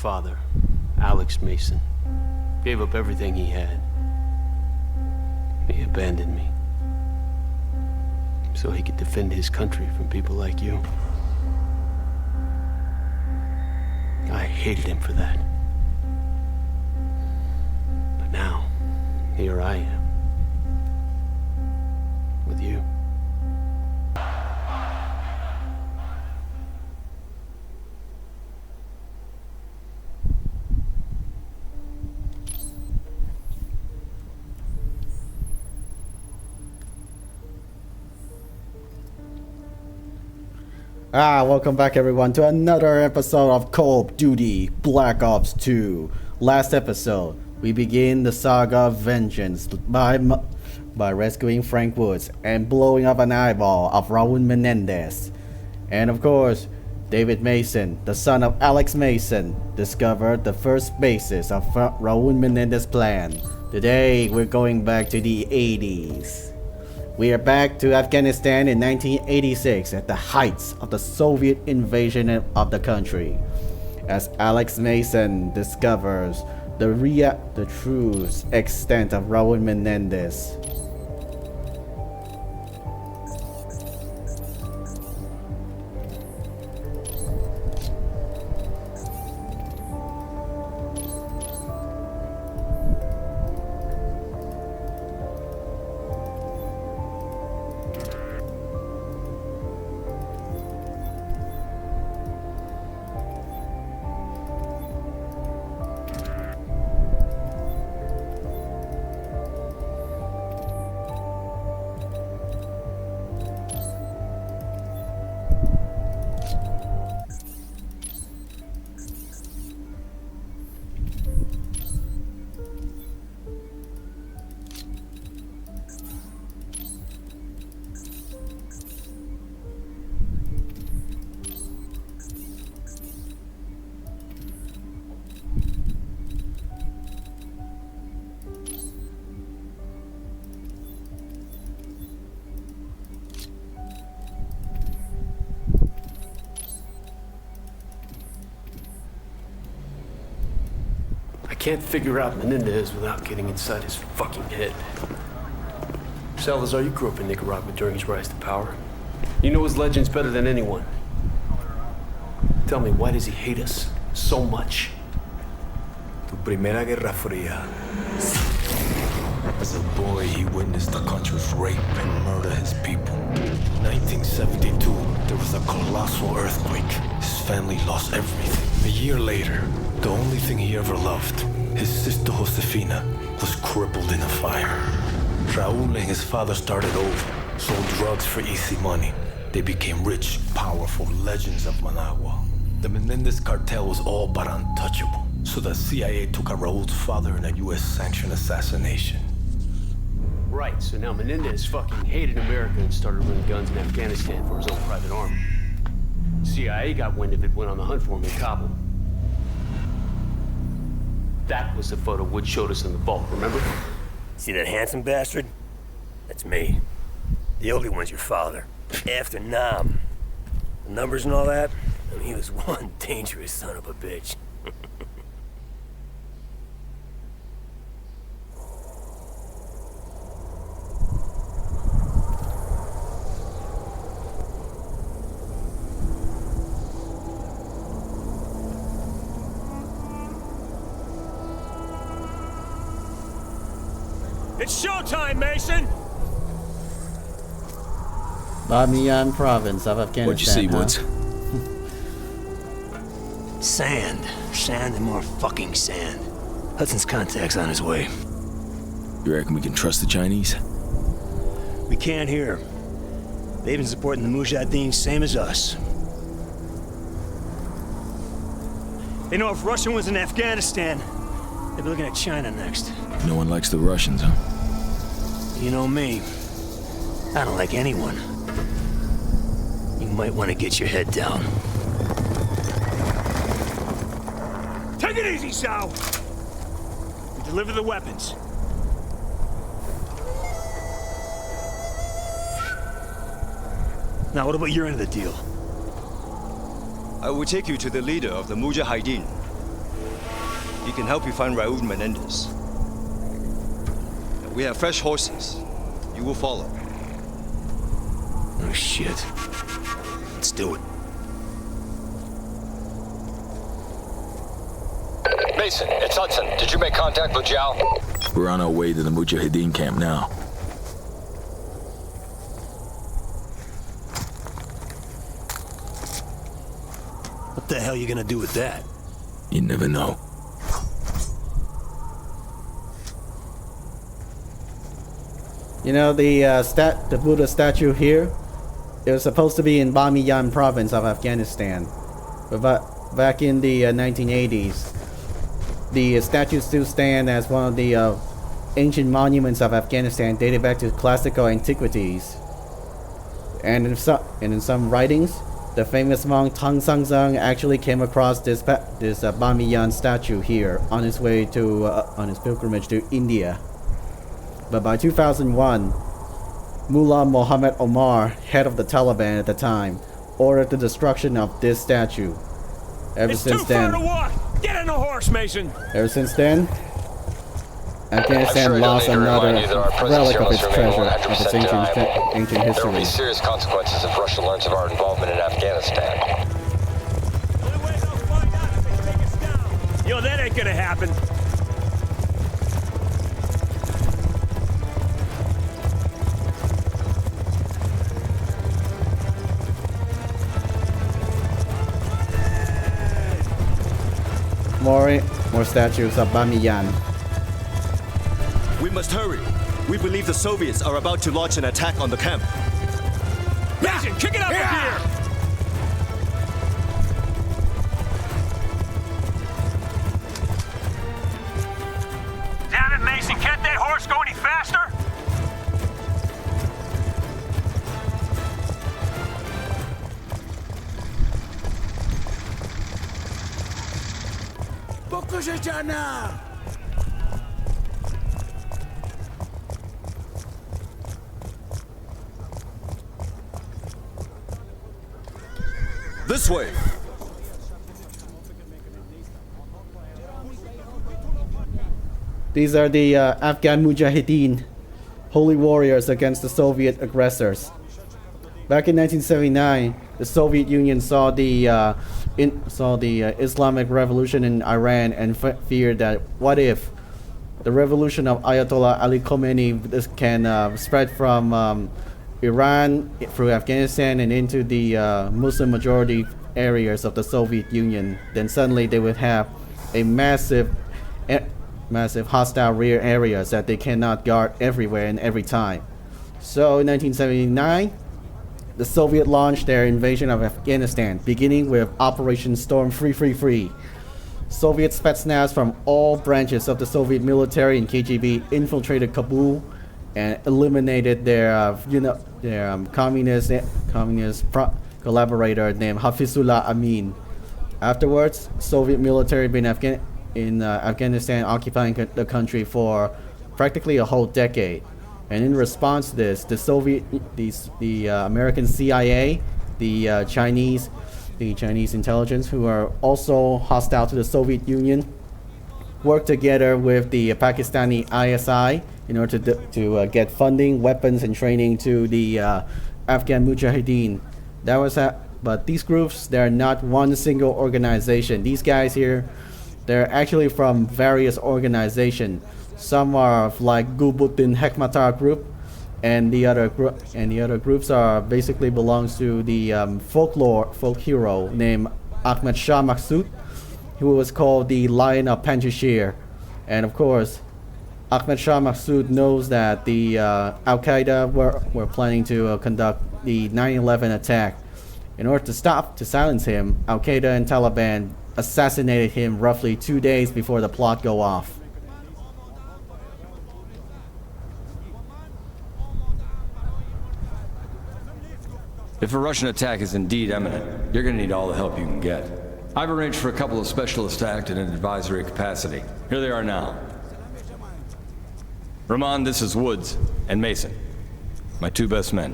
father, Alex Mason, gave up everything he had. He abandoned me so he could defend his country from people like you. I hated him for that. But now, here I am. With you. Welcome back everyone to another episode of Call of Duty Black Ops 2. Last episode, we begin the saga of vengeance by rescuing Frank Woods and blowing up an eyeball of Raul Menendez. And of course, David Mason, the son of Alex Mason, discovered the first basis of Raul Menendez's plan. Today, we're going back to the 80s. We are back to Afghanistan in 1986 at the heights of the Soviet invasion of the country. As Alex Mason discovers the true extent of Raul Menendez. I can't figure out Menendez without getting inside his fucking head. Salazar, you grew up in Nicaragua during his rise to power. You know his legends better than anyone. Tell me, why does he hate us so much? Tu primera guerra fría. As a boy, he witnessed the country's rape and murder his people. In 1972, there was a colossal earthquake. His family lost everything. A year later, the only thing he ever loved, his sister Josefina, was crippled in a fire. Raul and his father started over, sold drugs for easy money. They became rich, powerful legends of Managua. The Menendez cartel was all but untouchable, so the CIA took out Raul's father in a US-sanctioned assassination. Right, so now Menendez fucking hated America and started running guns in Afghanistan for his own private army. CIA got wind of it, went on the hunt for him in Kabul. That was the photo Wood showed us in the vault, remember? See that handsome bastard? That's me. The ugly one's your father. After Nam. The numbers and all that? I mean, he was one dangerous son of a bitch. It's showtime, Mason! Bamiyan province of Afghanistan. What'd you see, Woods? Sand. Sand and more fucking sand. Hudson's contact's on his way. You reckon we can trust the Chinese? We can't hear. They've been supporting the Mujahideen same as us. They know if Russia was in Afghanistan, they'd be looking at China next. No one likes the Russians, huh? You know me. I don't like anyone. You might want to get your head down. Take it easy, Sal! We deliver the weapons. Now, what about your end of the deal? I will take you to the leader of the Mujahideen. He can help you find Raul Menendez. We have fresh horses. You will follow. Oh, shit. Let's do it. Mason, it's Hudson. Did you make contact with Zhao? We're on our way to the Mujahideen camp now. What the hell are you gonna do with that? You never know. You know, the Buddha statue here, it was supposed to be in Bamiyan province of Afghanistan. But back in the 1980s, the statue still stands as one of the ancient monuments of Afghanistan dated back to classical antiquities. And in some writings, the famous monk Tang Sangzang actually came across this Bamiyan statue here on his way to on his pilgrimage to India. But by 2001, Mullah Mohammed Omar, head of the Taliban at the time, ordered the destruction of this statue. Ever since then, walk! Get on a horse, Mason! Ever since then, Afghanistan lost another relic of its treasure, of its ancient There will history. be serious consequences if Russia learns of our involvement in Afghanistan. Yo, that ain't gonna happen. More statues of Bamiyan. We must hurry. We believe the Soviets are about to launch an attack on the camp. Mason, kick it up a gear! Damn it, Mason, can't that horse go any faster? This way. These are the Afghan Mujahideen, holy warriors against the Soviet aggressors. Back in 1979, the Soviet Union saw the Islamic Revolution in Iran and feared that what if the revolution of Ayatollah Ali Khomeini can spread from Iran through Afghanistan and into the Muslim majority areas of the Soviet Union, then suddenly they would have a massive hostile rear areas that they cannot guard everywhere and every time. So in 1979, the Soviet launched their invasion of Afghanistan, beginning with Operation Storm Free. Soviet Spetsnaz from all branches of the Soviet military and KGB infiltrated Kabul and eliminated their communist collaborator named Hafizullah Amin. Afterwards, Soviet military been in Afghanistan occupying the country for practically a whole decade. And in response to this, the American CIA, the Chinese intelligence, who are also hostile to the Soviet Union, worked together with the Pakistani ISI in order to get funding, weapons, and training to the Afghan Mujahideen. But these groups, they're not one single organization. These guys here, they're actually from various organizations. Some are like Gulbuddin Hekmatar group, and the other groups are basically belongs to the folk hero named Ahmed Shah Maksud, who was called the Lion of Panjshir. And of course, Ahmed Shah Maksud knows that the Al Qaeda were planning to conduct the 9/11 attack. In order to silence him, Al Qaeda and Taliban assassinated him roughly 2 days before the plot go off. If a Russian attack is indeed imminent, you're gonna need all the help you can get. I've arranged for a couple of specialists to act in an advisory capacity. Here they are now. Raahman, this is Woods, and Mason, my two best men.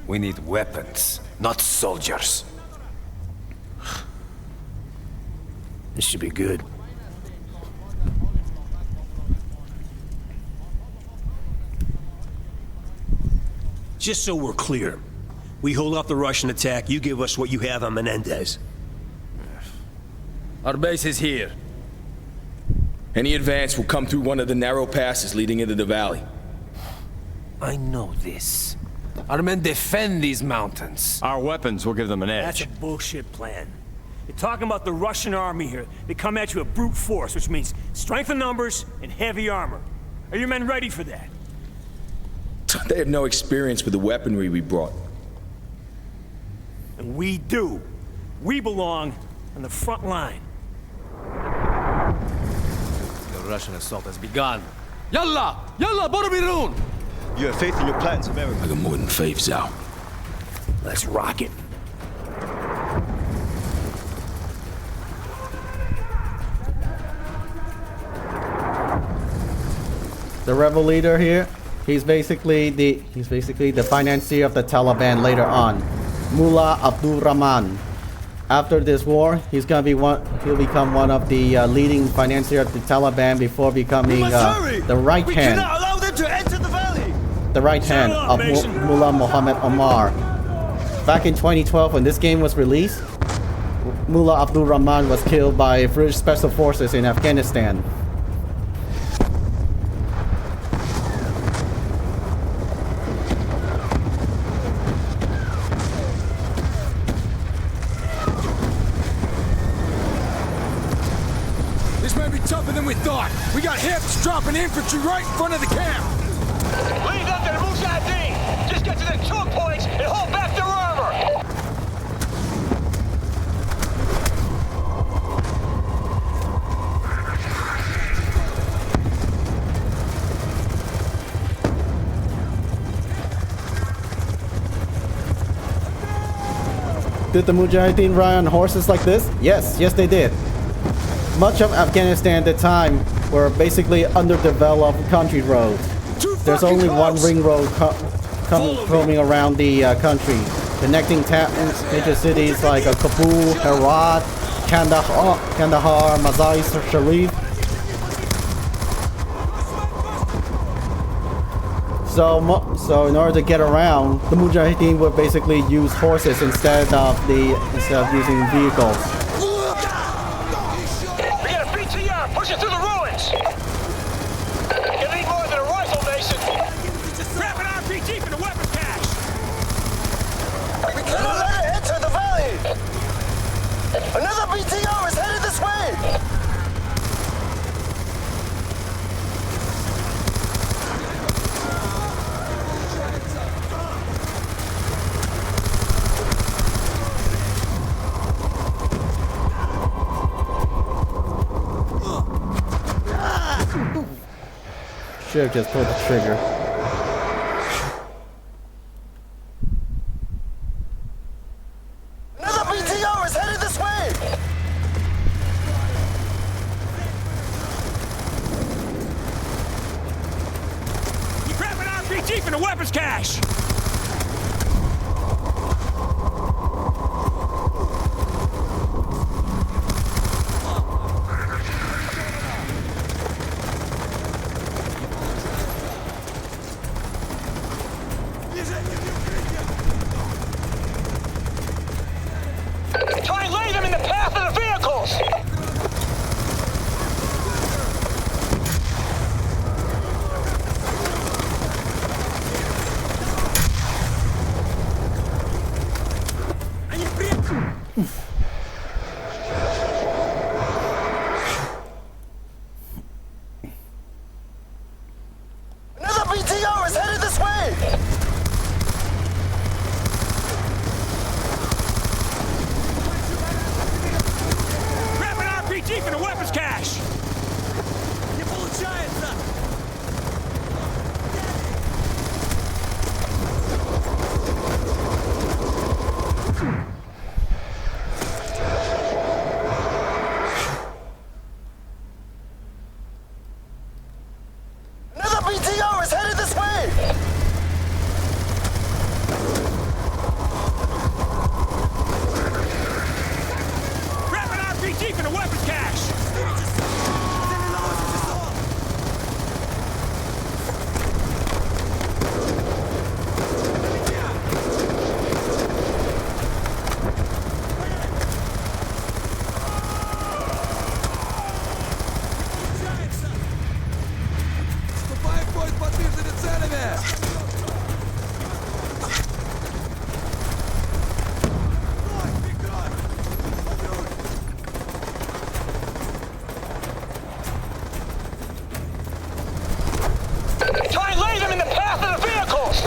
We need weapons, not soldiers. This should be good. Just so we're clear, we hold off the Russian attack, you give us what you have on Menendez. Our base is here. Any advance will come through one of the narrow passes leading into the valley. I know this. Our men defend these mountains. Our weapons will give them an That's edge. a bullshit plan. You're talking about the Russian army here. They come at you with brute force, which means strength in numbers and heavy armor. Are your men ready for that? They have no experience with the weaponry we brought. And we do. We belong on the front line. The Russian assault has begun. Yalla! Yalla, Borobirun! You have faith in your plans, America. I got more than faith, Zhao. Let's rock it. The rebel leader here, he's basically the financier of the Taliban later on, Mullah Abdul Raahman. After this war, he'll become one of the leading financier of the Taliban before becoming the right hand. Allow them to enter the valley. The right hand of Mullah Muhammad Omar. Back in 2012, when this game was released, Mullah Abdul Raahman was killed by British Special Forces in Afghanistan. This may be tougher than we thought. We got hips dropping infantry right in front of the camp. Lead them to the Mujahideen! Just get to the choke points and hold back their armor! Did the Mujahideen ride on horses like this? Yes, they did. Much of Afghanistan at the time were basically underdeveloped country roads. There's only one ring road roaming around the country, connecting major cities like Kabul, Herat, Kandahar, Mazar-i-Sharif. So in order to get around, the Mujahideen would basically use horses instead of using vehicles. We got a BTR pushing through the ruins! Gonna need more than a rifle, Mason! Grab an RPG for the weapons cache! We cannot let it enter the valley. Another BTR is headed this way. Should have just pulled the trigger. Another BTR is headed this way. You grab an RPG for the weapons cache! Try and lay them in the path of the vehicles! Try and lay them in the path of the vehicles!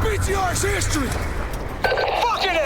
BTR's history! Fucking A!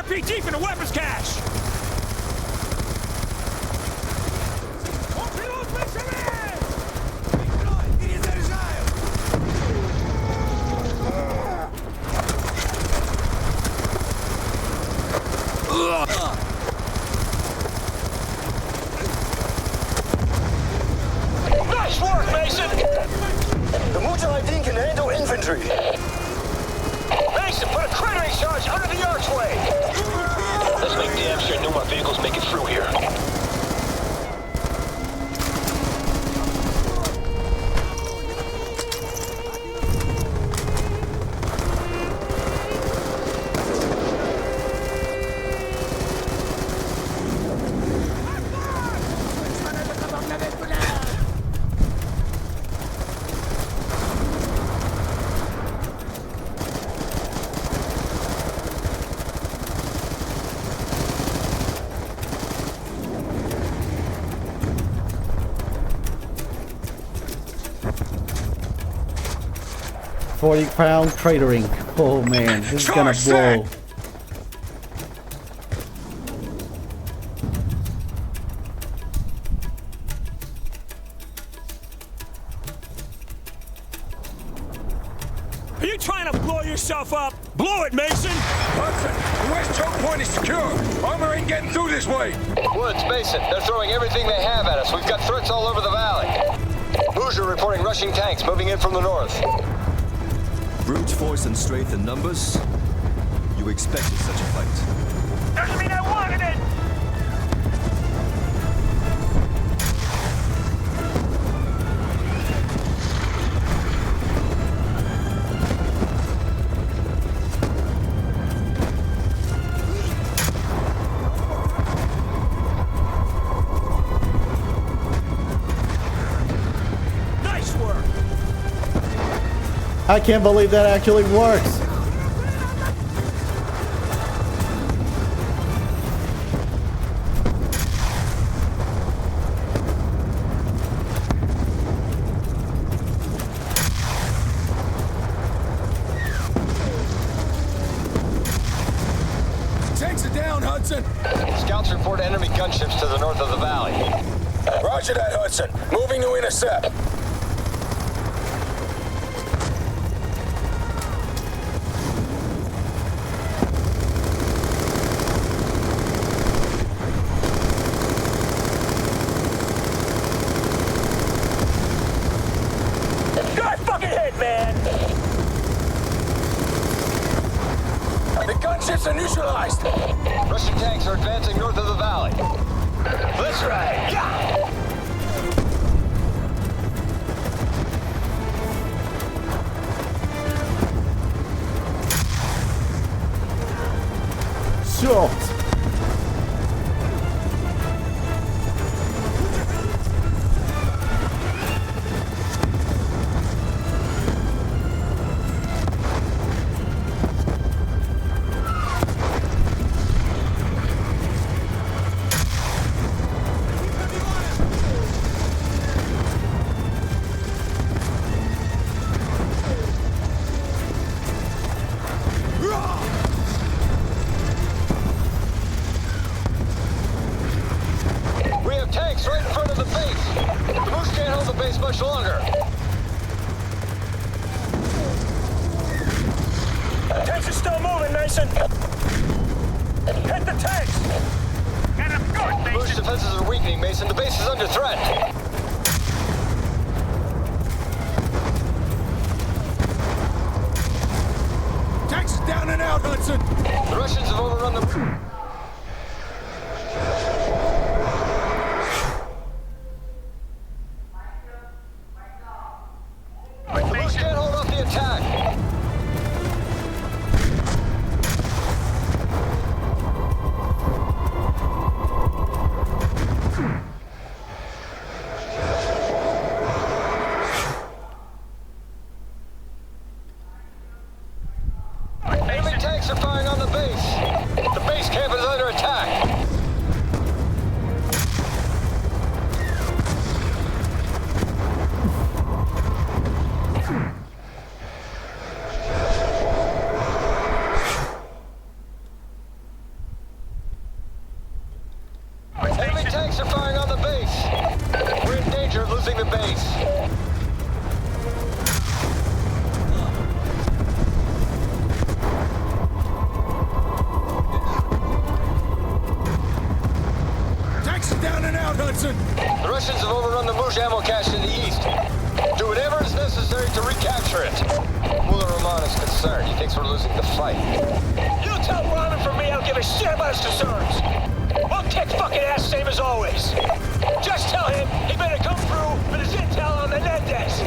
RPG from the weapons cache! Nice work, Mason! The Mujahideen can handle infantry. Mason, put a cratering charge under the archway! Let's make damn sure no more vehicles make it through here. 40-pound cratering. Oh man, this is gonna blow. Are you trying to blow yourself up? Blow it, Mason! Hudson, the west choke point is secure. Armor ain't getting through this way. Woods, Mason, they're throwing everything they have at us. We've got threats all over the valley. Hoosier reporting Russian tanks moving in from the north. Brute force and strength in numbers? You expected such a fight. Doesn't mean I wanted it! Nice work! I can't believe that actually works. Tanks are down, Hudson. Scouts report enemy gunships to the north of the valley. Roger that, Hudson. Moving to intercept. Got fucking hit, man! The gunships are neutralized. Russian tanks are advancing north of the valley. That's right, yeah! Shot. Mason. Hit the tanks. Get him good, Mason. Rouge defenses are weakening, Mason. The base is under threat. Tanks down and out, Hudson. The Russians have overrun the... Rouge can't hold off the attack. Enemy tanks are firing on the base. The base camp is under attack. Enemy tanks are firing on the base. We're in danger of losing the base. Tanks down and out, Hudson. The Russians have overrun the Rouge ammo cache in the east. Do whatever is necessary to recapture it. Abdul Raahman is concerned. He thinks we're losing the fight. You tell Raahman from me I don't give a shit about his concerns. We'll kick fucking ass same as always. Just tell him he better come through with his intel on Menendez.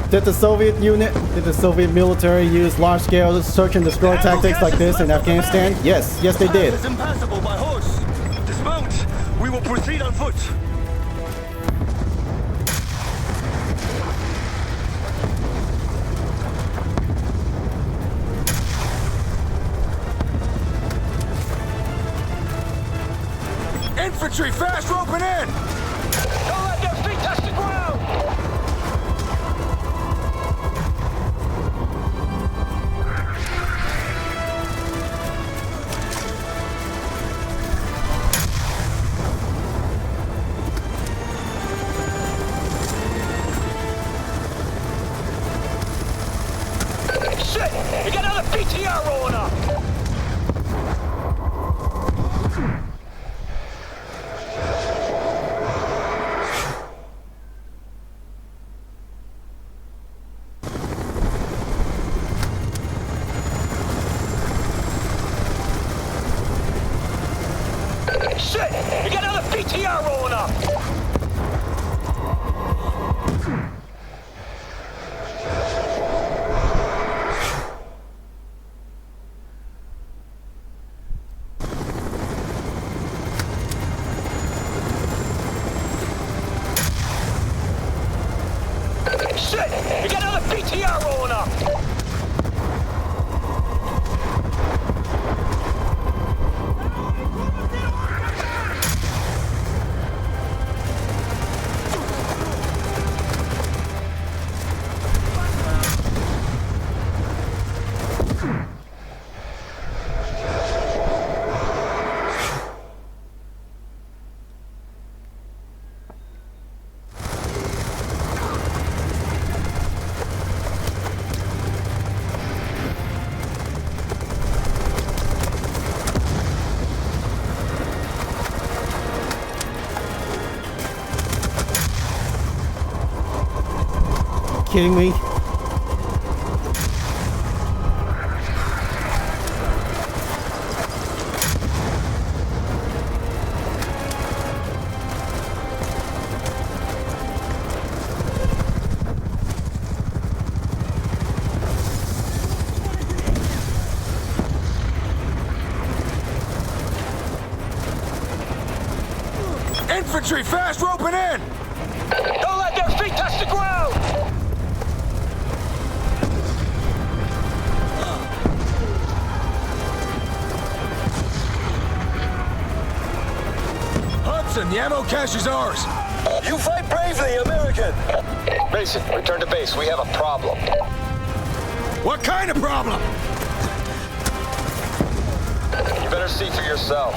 Did the Soviet military use large-scale search and destroy tactics like this in Afghanistan? Yes, they did. It's impassable by horse. Dismount. We will proceed on foot. Infantry, fast roping in. Don't let their feet touch the ground. Shit! You got another PTR rolling up! Shit! You got another PTR rolling up! Shit! You got another PTR rolling up! Kidding me? Infantry, fast roping in! Don't let their feet touch the ground! Hudson, the ammo cache is ours. You fight bravely, American. Mason, return to base. We have a problem. What kind of problem? You better see for yourself.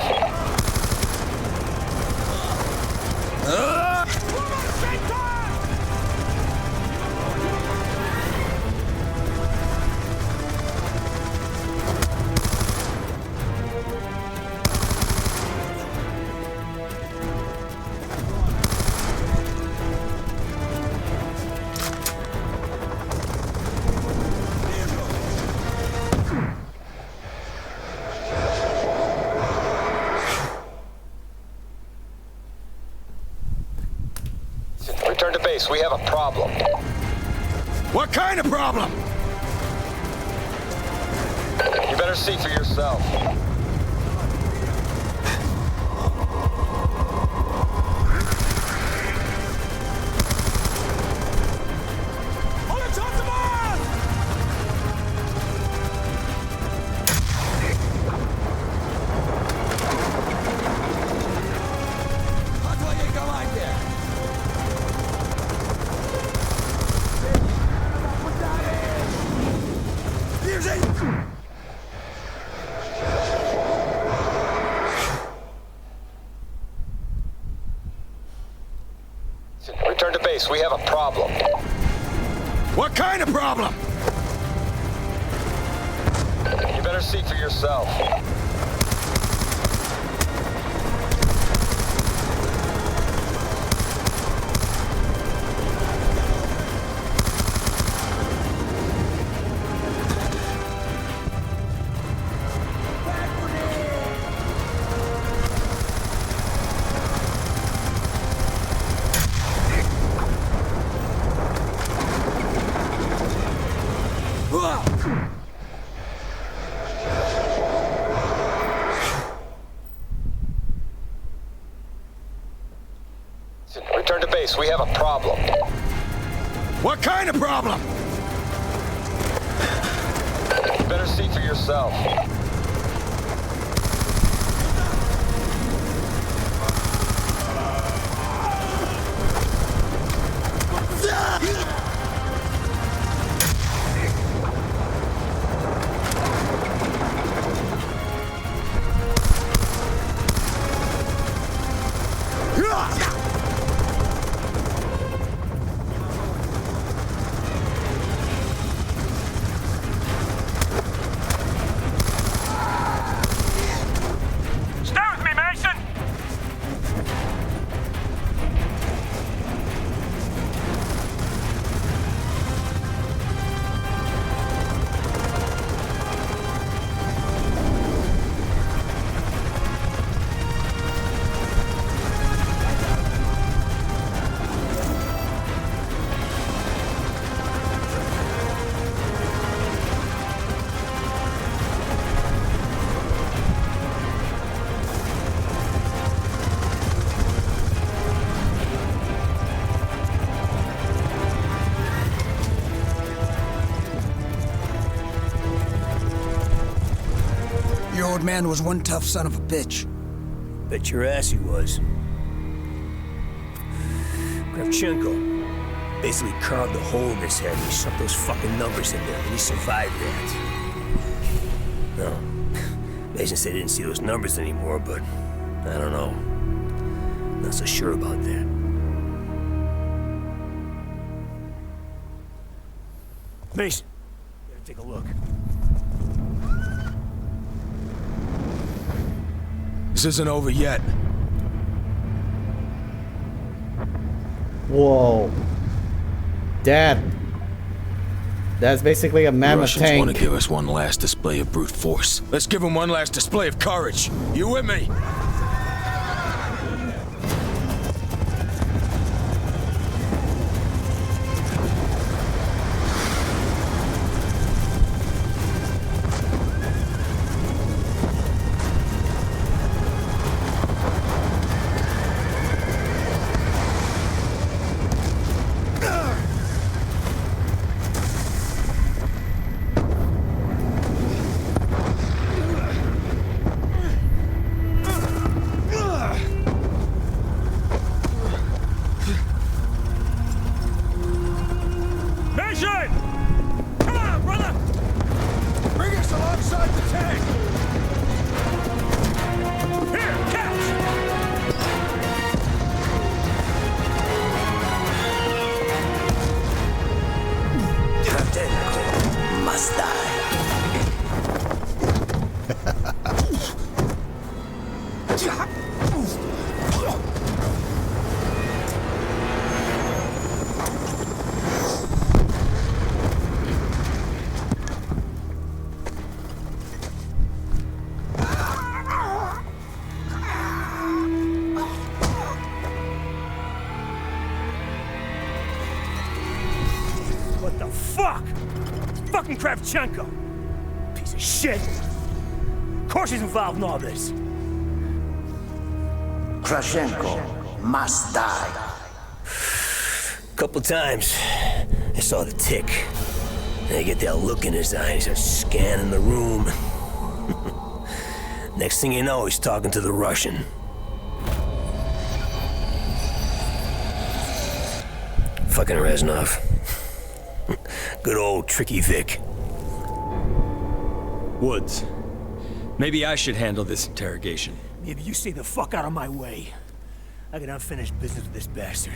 Return to base. We have a problem. What kind of problem? You better see for yourself. Return to base. We have a problem. What kind of problem? You better see for yourself. Return to base. We have a problem. What kind of problem? You better see for yourself. Your old man was one tough son of a bitch. Bet your ass he was. Kravchenko basically carved a hole in his head and he shoved those fucking numbers in there, and he survived that. No. Mason said he didn't see those numbers anymore, but I don't know. Not so sure about that. Mason, better take a look. This isn't over yet. Whoa. Dad. That's basically a mammoth Russians tank. want to give us one last display of brute force. Let's give them one last display of courage. You with me? Khost. What the fuck? It's fucking Kravchenko. Piece of shit. Of course he's involved in all this. Kravchenko must die. Couple times, I saw the tick. And I get that look in his eye. He starts scanning the room. Next thing you know, he's talking to the Russian. Fucking Reznov. Good old Tricky Vic. Woods. Maybe I should handle this interrogation. Maybe you stay the fuck out of my way. I got unfinished business with this bastard.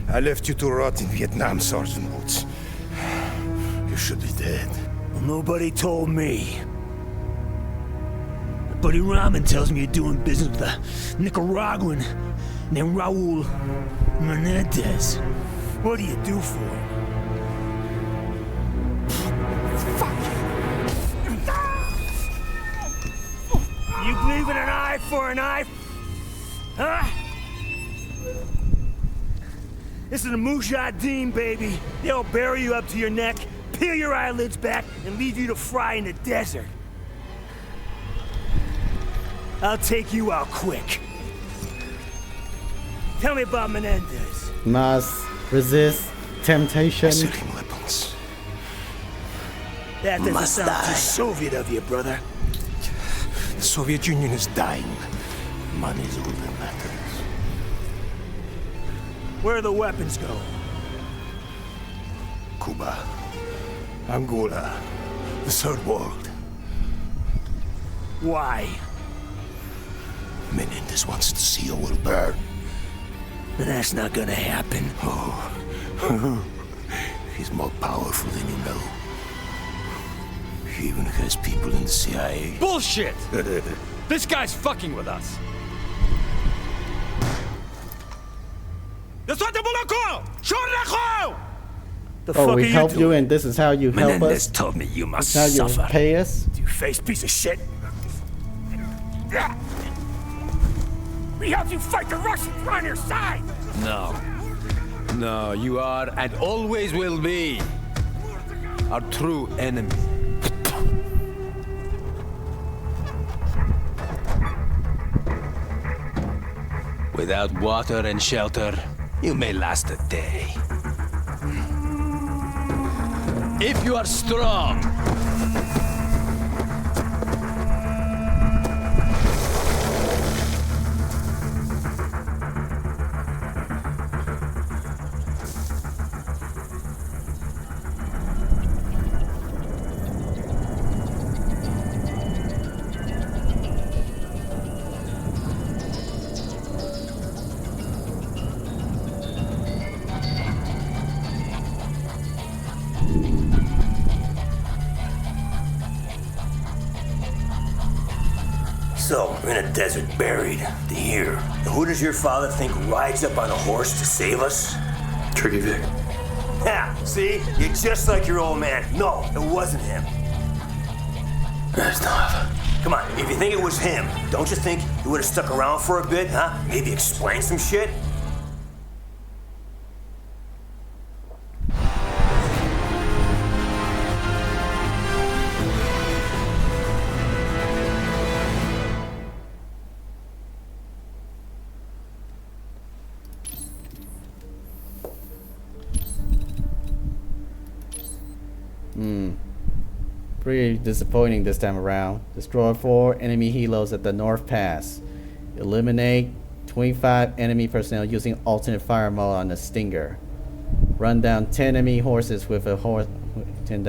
I left you to rot in Vietnam, Sergeant Woods. You should be dead. Well, nobody told me. Buddy Raahman tells me you're doing business with a Nicaraguan named Raul Menendez. What do you do for him? You believe in an eye for an eye? Huh? This is a Mujahideen, baby. They'll bury you up to your neck, peel your eyelids back, and leave you to fry in the desert. I'll take you out quick. Tell me about Menendez. Must resist temptation. Selling weapons. That doesn't Must sound die. too Soviet of you, brother. The Soviet Union is dying. Money is all that matters. Where do the weapons go? Cuba, Angola, the Third World. Why? Menendez wants to see a world burn. But that's not gonna happen. Oh, he's more powerful than you know. He even has people in the CIA. Bullshit! This guy's fucking with us. The Oh, fuck we are help you you doing? and this is how you help Menendez us? told me you must This is how you suffer. pay us? You face piece of shit. We helped you fight the Russians. We're on your side. No. No, you are and always will be our true enemy. Without water and shelter, you may last a day. If you are strong, So, we're in a desert, buried, to here. And who does your father think rides up on a horse to save us? Tricky Vic. Yeah, see? You're just like your old man. No, it wasn't him. Reznov. Come on, if you think it was him, don't you think he would have stuck around for a bit, huh? Maybe explain some shit? Pretty disappointing this time around. Destroy 4 enemy helos at the North Pass. Eliminate 25 enemy personnel using alternate fire mode on the Stinger. Run down 10 enemy horses with a horse. 10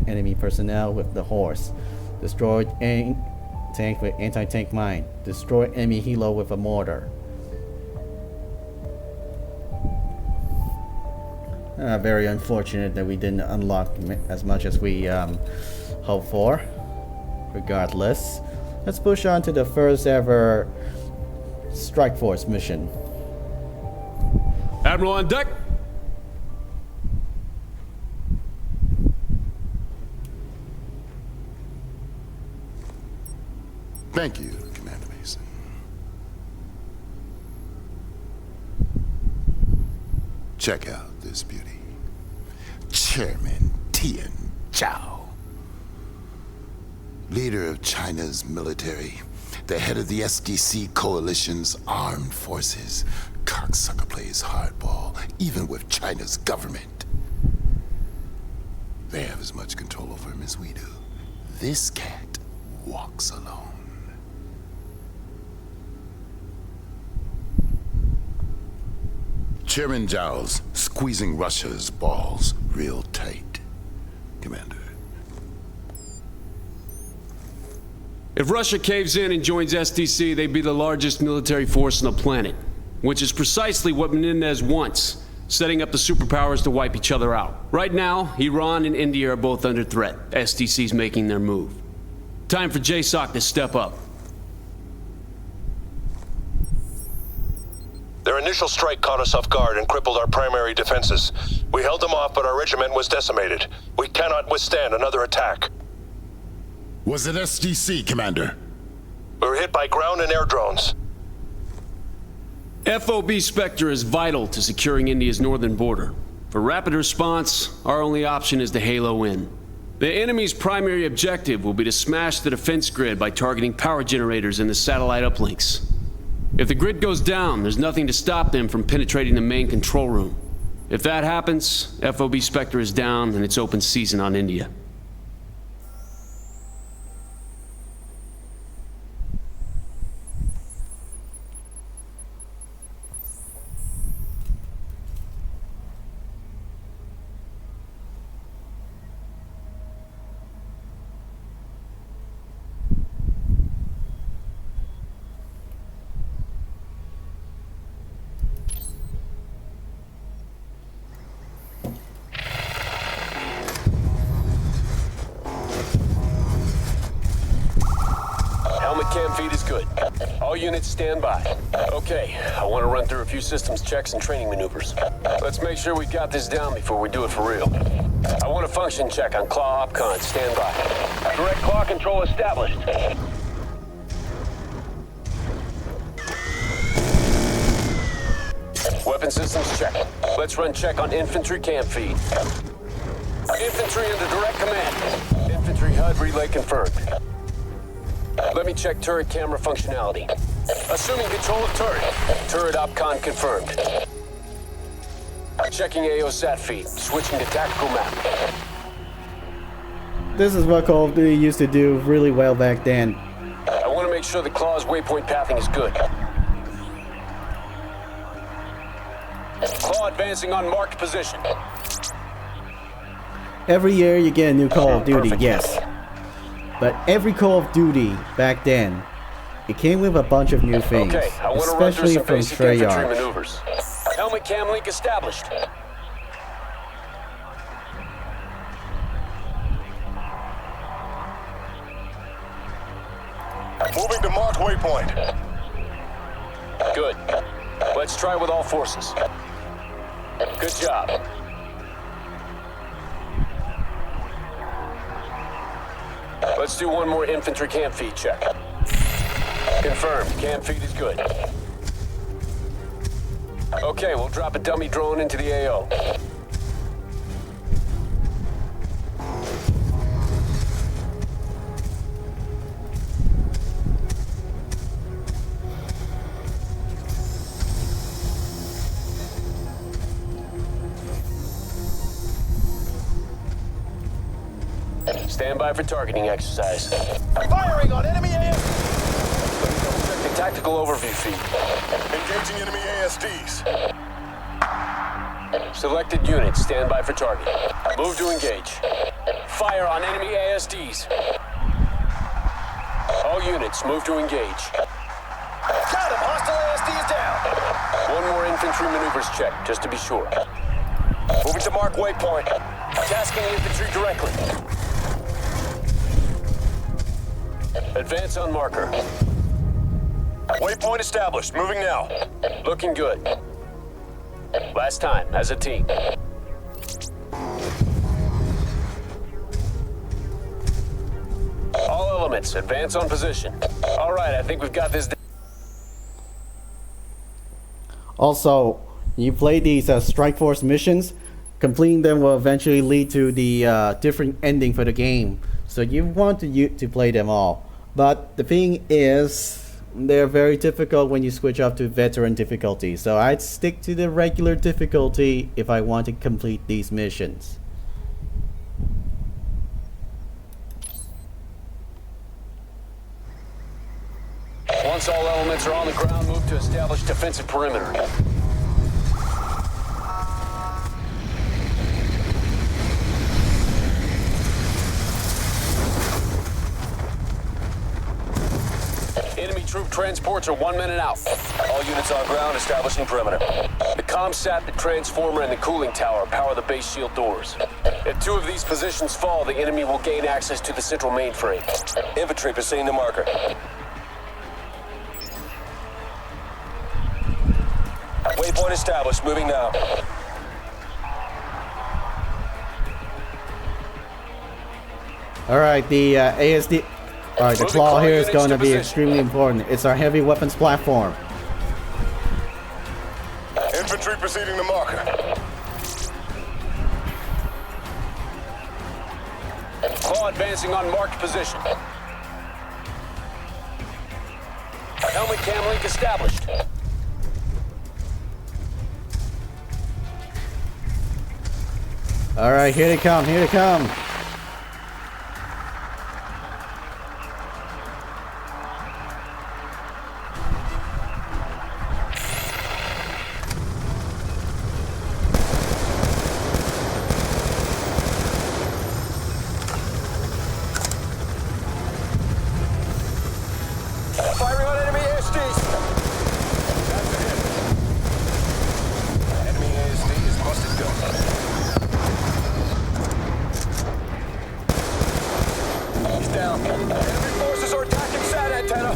enemy personnel with the horse. Destroy tank with anti-tank mine. Destroy enemy helo with a mortar. Very unfortunate that we didn't unlock as much as we hope for. Regardless, let's push on to the first ever Strike Force mission. Admiral on deck. Thank you, Commander Mason. Check out this beauty. Chairman Tian Zhao. Leader of China's military. The head of the SDC coalition's armed forces. Cocksucker plays hardball, even with China's government. They have as much control over him as we do. This cat walks alone. Chairman Zhao's squeezing Russia's balls real tight, Commander. If Russia caves in and joins SDC, they'd be the largest military force on the planet, which is precisely what Menendez wants, setting up the superpowers to wipe each other out. Right now, Iran and India are both under threat. SDC's making their move. Time for JSOC to step up. Their initial strike caught us off guard and crippled our primary defenses. We held them off, but our regiment was decimated. We cannot withstand another attack. Was it SDC, Commander? We were hit by ground and air drones. FOB Spectre is vital to securing India's northern border. For rapid response, our only option is to halo in. The enemy's primary objective will be to smash the defense grid by targeting power generators and the satellite uplinks. If the grid goes down, there's nothing to stop them from penetrating the main control room. If that happens, FOB Spectre is down and it's open season on India. Cam feed is good. All units stand by. Okay, I want to run through a few systems checks and training maneuvers. Let's make sure we got this down before we do it for real. I want a function check on Claw Opcon. Stand by. Direct claw control established. Weapon systems check. Let's run check on infantry cam feed. Infantry under direct command. Infantry HUD relay confirmed. Let me check turret camera functionality. Assuming control of turret. Turret Opcon confirmed. Checking AO-SAT feed. Switching to tactical map. This is what Call of Duty used to do really well back then. I want to make sure the Claw's waypoint pathing is good. Claw advancing on marked position. Every year you get a new Call of Duty, yes. But every Call of Duty back then, it came with a bunch of new things, okay, I want especially to run through some from basic infantry Treyarch. maneuvers. Helmet cam link established. Moving to marked waypoint. Good. Let's try with all forces. Good job. Let's do one more infantry cam feed check. Confirmed. Cam feed is good. Okay, we'll drop a dummy drone into the AO. Stand by for targeting exercise. Firing on enemy ASDs! Let me double check the tactical overview feed. Engaging enemy ASDs. Selected units, stand by for target. Move to engage. Fire on enemy ASDs. All units, move to engage. Got him! Hostile ASD is down! One more infantry maneuvers check, just to be sure. Moving to mark waypoint. Tasking infantry directly. Advance on marker. Waypoint established. Moving now. Looking good. Last time, as a team. All elements, advance on position. All right, I think we've got this. Also, you play these Strike Force missions, completing them will eventually lead to the different ending for the game. So you want to play them all. But the thing is, they're very difficult when you switch up to veteran difficulty. So I'd stick to the regular difficulty if I want to complete these missions. Once all elements are on the ground, move to establish defensive perimeter. Enemy troop transports are 1 minute out. All units on ground establishing perimeter. The ComSat, the transformer, and the cooling tower power the base shield doors. If 2 of these positions fall, the enemy will gain access to the central mainframe. Infantry proceeding to marker. Waypoint established. Moving now. Alright, the ASD... Alright, the claw here is going to be extremely important. It's our heavy weapons platform. Infantry proceeding to marker. Claw advancing on marked position. Helmet cam link established. Alright, here they come, here they come. Firing on enemy ASDs. That's a hit. Enemy ASD is busted gun. He's down. Enemy forces are attacking SAT antenna.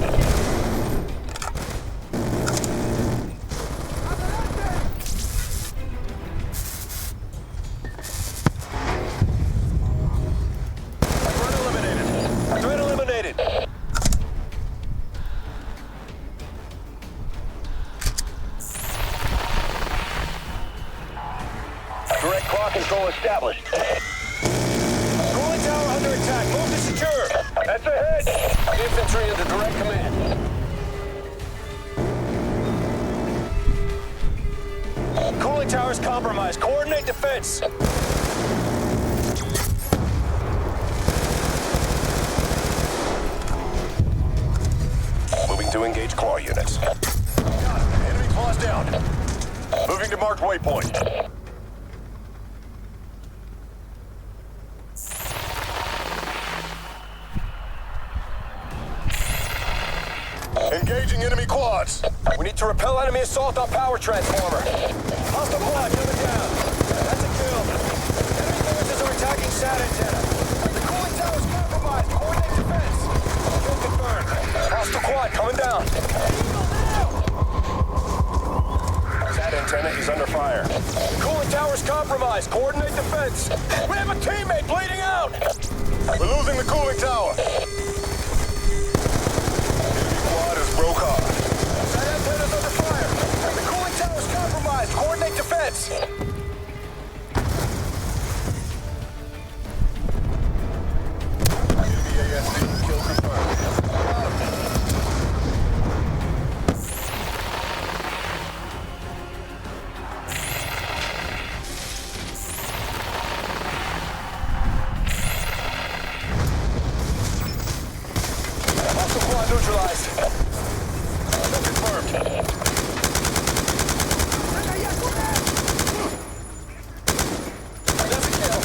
Threat eliminated. Threat eliminated. Direct claw control established. Cooling tower under attack. Move to secure. That's ahead. Infantry under direct command. Cooling tower's compromised. Coordinate defense. Moving to engage claw units. Enemy claws down. Moving to marked waypoint. Engaging enemy quads. We need to repel enemy assault on power transformer. Hostile quad coming down. That's a kill. Enemy forces are attacking SAT antenna. The cooling tower's compromised. Coordinate defense. Kill confirmed. Hostile quad coming down. SAT antenna is under fire. The cooling tower's compromised. Coordinate defense. We have a teammate bleeding out. We're losing the cooling tower. Broke off. SAT antenna's under fire. The cooling tower's compromised. Coordinate defense. Enemy ASD kill confirmed. Hostile quad neutralized. Confirmed. That's a kill.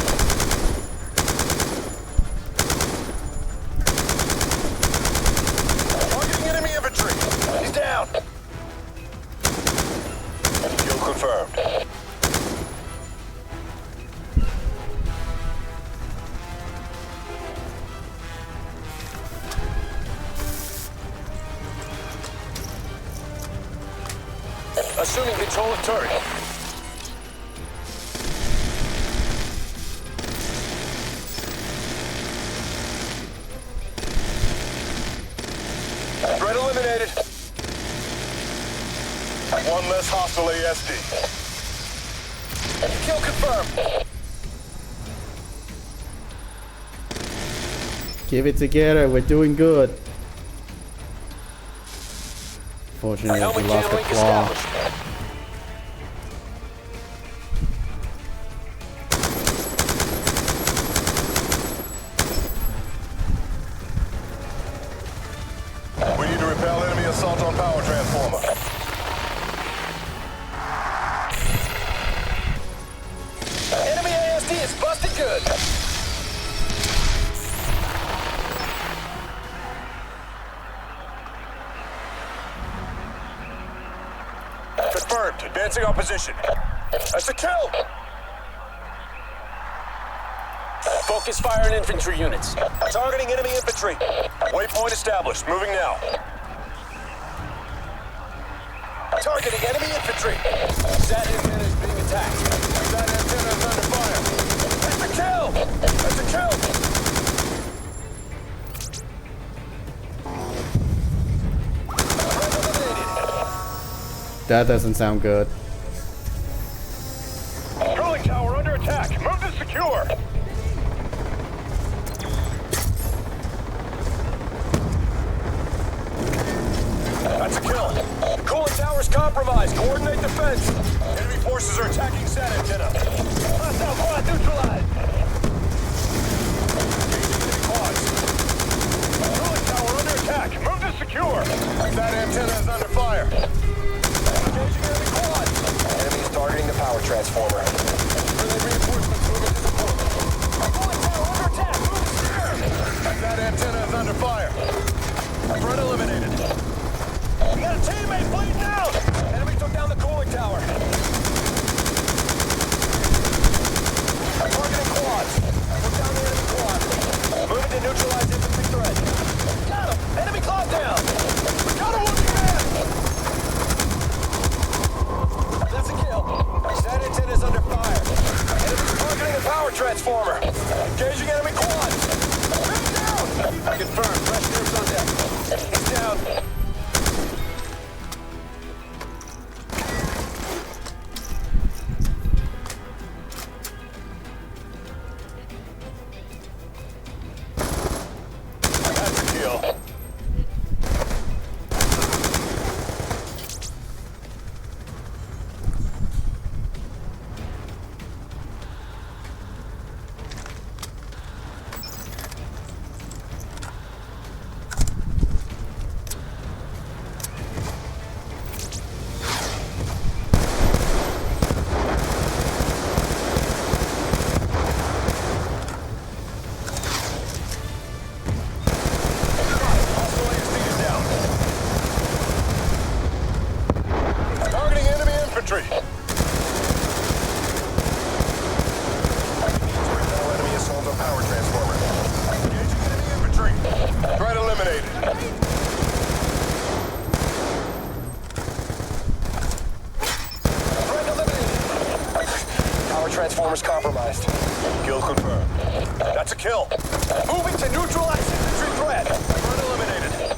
Targeting enemy infantry. He's down. Kill confirmed. assuming control of turret. Threat eliminated. One less hostile ASD. Kill confirmed. Keep it together, we're doing good. Fortunately, we lost the claw. We need to repel enemy assault on power transformer. Enemy ASD is busted good. Confirmed. Advancing our position. That's a kill. Focus fire on infantry units. Targeting enemy infantry. Waypoint established. Moving now. Targeting enemy infantry. Sat antenna is being attacked. Sat antenna is under fire. That's a kill! That's a kill! That doesn't sound good. Cooling tower under attack. Move to secure. That's a kill. The cooling tower's compromised. Coordinate defense. Enemy forces are attacking sat antenna. Hostile quad neutralized. Engaging quads. Cooling tower under attack. Move to secure. Sat antenna is under fire. Engaging enemy quads. Enemy is targeting the power transformer. Friendly reinforcements moving to support. Cooling tower under attack. Move to secure. Sat antenna is under fire. Threat eliminated. We got a teammate bleeding out! Enemy took down the cooling tower. Targeting quads. Took down the enemy quad. Moving to neutralize infantry threat. Got him! Enemy claw down! We got him looking at! That's a kill. Sat antenna is under fire. Enemy's targeting the power transformer. Engaging enemy quads. Man down! Confirmed. Fresh troops on deck. He's down. Transformers compromised. Kill confirmed. That's a kill. Moving to neutralize infantry threat. Threat eliminated.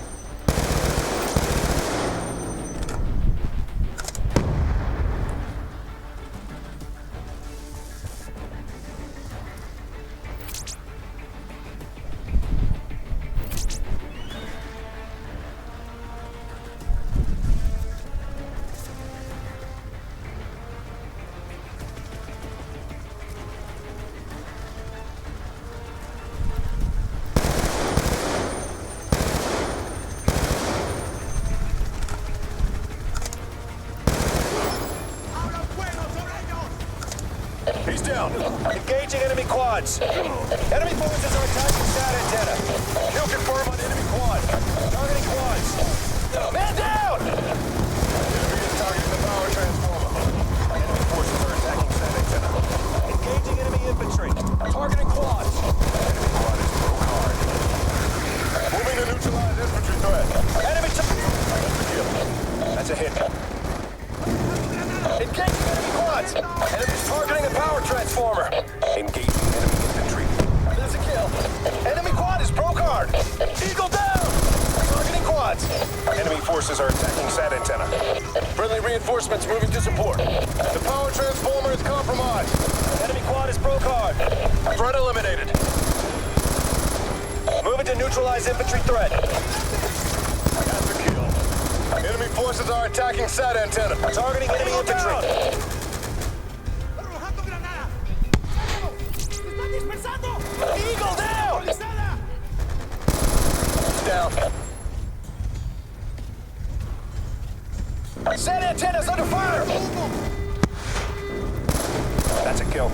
He's down. Engaging enemy quads. Enemy forces are attacking sat antenna. Kill confirmed on enemy quad. Targeting quads. Man down! Enemy is targeting the power transformer. Enemy forces are attacking sat antenna. Engaging enemy infantry. Targeting quads. Enemy quad is broke hard. Moving to neutralize infantry threat. Enemy That's a hit. Eagle down! Targeting quads. Enemy forces are attacking SAT antenna. Friendly reinforcements moving to support. The power transformer is compromised. Enemy quad is broke hard. Threat eliminated. Moving to neutralize infantry threat. After kill. Enemy forces are attacking SAT antenna. Targeting enemy infantry. Eagle down! Down. SAT antenna's under fire! That's a kill.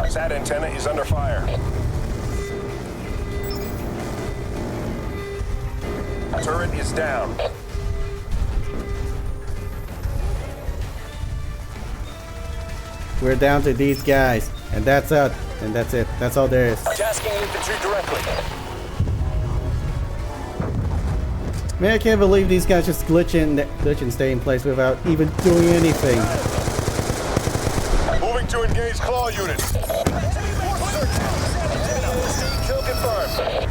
SAT antenna is under fire. Turret is down. We're down to these guys, and that's it. And that's it. That's all there is. Tasking infantry directly. Man, I can't believe these guys just glitch and stay in place without even doing anything. Moving to engage claw units. Kill confirmed.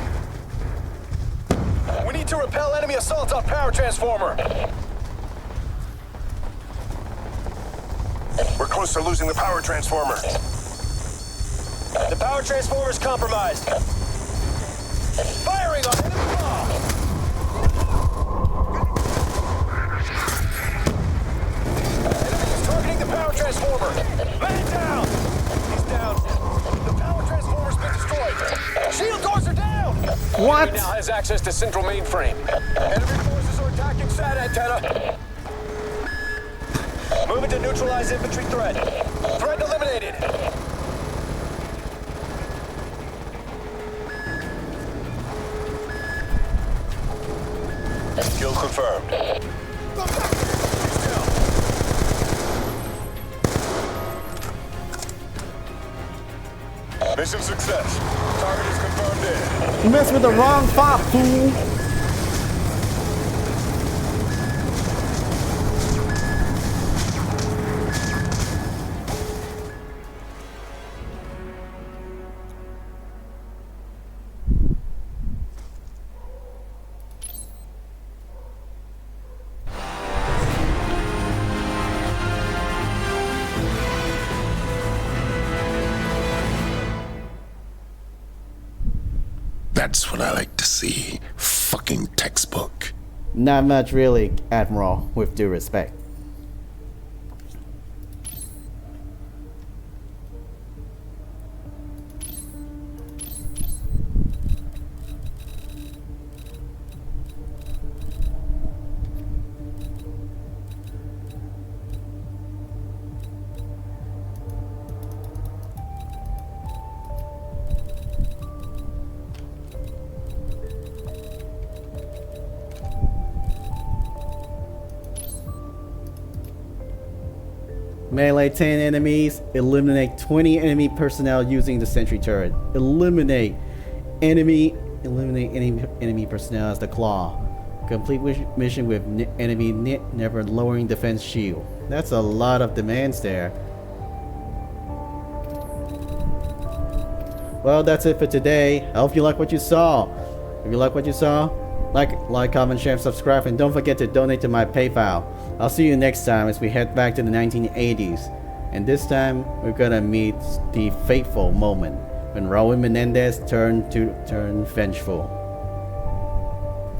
We need to repel enemy assault on power transformer. We're close to losing the power transformer. The power transformer is compromised. Firing on enemy claw. Enemy is targeting the power transformer. Man down! He's down. The power transformer's been destroyed. Shield doors are down! What? Enemy now has access to central mainframe. Enemy forces are attacking SAT antenna. Moving to neutralize infantry threat. Threat eliminated. Kill confirmed. Mission success. Target is confirmed in. You messed with the wrong fop, fool. That's what I like to see. Fucking textbook. Not much really, Admiral, with due respect. Melee 10 enemies. Eliminate 20 enemy personnel using the sentry turret. Eliminate any enemy personnel as the claw. Complete mission with enemy never lowering defense shield. That's a lot of demands there. Well, that's it for today. I hope you like what you saw. If you like what you saw, like, comment, share, and subscribe, and don't forget to donate to my PayPal. I'll see you next time as we head back to the 1980s. And this time, we're gonna meet the fateful moment when Raul Menendez turned vengeful.